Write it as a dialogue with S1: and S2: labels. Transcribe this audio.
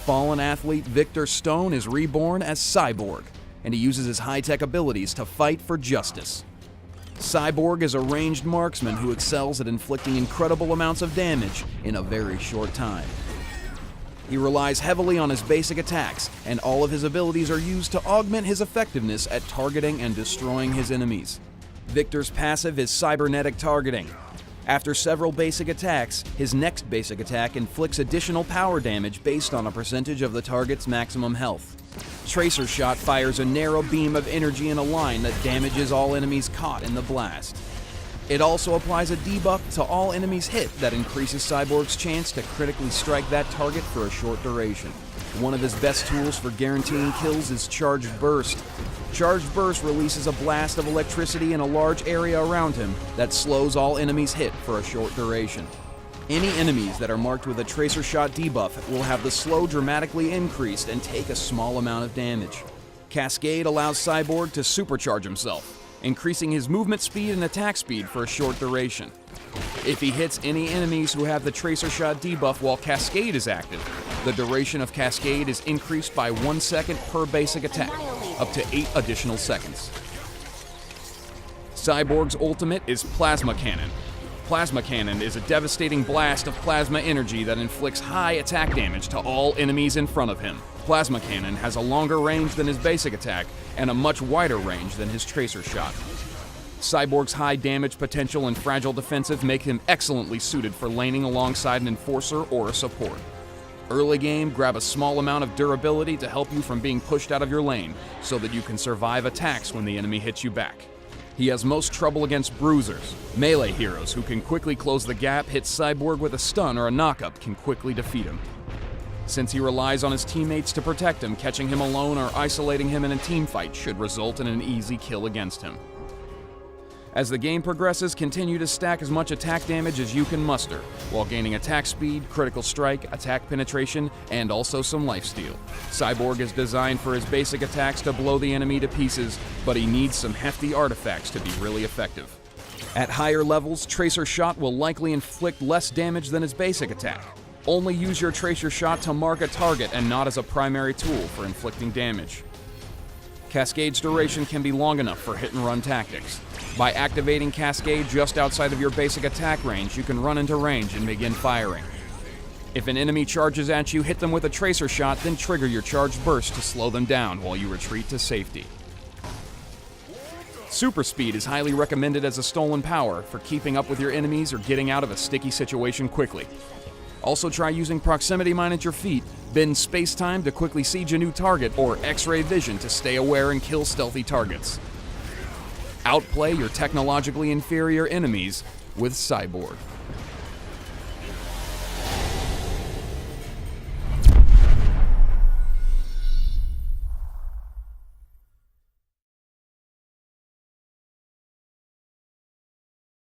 S1: fallen athlete Victor Stone is reborn as Cyborg, and he uses his high-tech abilities to fight for justice. Cyborg is a ranged marksman who excels at inflicting incredible amounts of damage in a very short time. He relies heavily on his basic attacks, and all of his abilities are used to augment his effectiveness at targeting and destroying his enemies. Victor's passive is cybernetic targeting. After several basic attacks, his next basic attack inflicts additional power damage based on a percentage of the target's maximum health. Tracer Shot fires a narrow beam of energy in a line that damages all enemies caught in the blast. It also applies a debuff to all enemies hit that increases Cyborg's chance to critically strike that target for a short duration. One of his best tools for guaranteeing kills is Charged Burst. Charged Burst releases a blast of electricity in a large area around him that slows all enemies hit for a short duration. Any enemies that are marked with a Tracer Shot debuff will have the slow dramatically increased and take a small amount of damage. Cascade allows Cyborg to supercharge himself, increasing his movement speed and attack speed for a short duration. If he hits any enemies who have the Tracer Shot debuff while Cascade is active, the duration of Cascade is increased by 1 second per basic attack, up to 8 additional seconds. Cyborg's ultimate is Plasma Cannon. Plasma Cannon is a devastating blast of plasma energy that inflicts high attack damage to all enemies in front of him. Plasma Cannon has a longer range than his basic attack and a much wider range than his Tracer Shot. Cyborg's high damage potential and fragile defensive make him excellently suited for laning alongside an enforcer or a support. Early game, grab a small amount of durability to help you from being pushed out of your lane so that you can survive attacks when the enemy hits you back. He has most trouble against bruisers. Melee heroes who can quickly close the gap, hit Cyborg with a stun or a knockup can quickly defeat him. Since he relies on his teammates to protect him, catching him alone or isolating him in a teamfight should result in an easy kill against him. As the game progresses, continue to stack as much attack damage as you can muster, while gaining attack speed, critical strike, attack penetration, and also some lifesteal. Cyborg is designed for his basic attacks to blow the enemy to pieces, but he needs some hefty artifacts to be really effective. At higher levels, Tracer Shot will likely inflict less damage than his basic attack. Only use your Tracer Shot to mark a target and not as a primary tool for inflicting damage. Cascade's duration can be long enough for hit-and-run tactics. By activating Cascade just outside of your basic attack range, you can run into range and begin firing. If an enemy charges at you, hit them with a Tracer Shot, then trigger your Charged Burst to slow them down while you retreat to safety. Super Speed is highly recommended as a stolen power for keeping up with your enemies or getting out of a sticky situation quickly. Also try using Proximity Mine at your feet, bend space-time to quickly siege a new target, or X-ray vision to stay aware and kill stealthy targets. Outplay your technologically inferior enemies with Cyborg.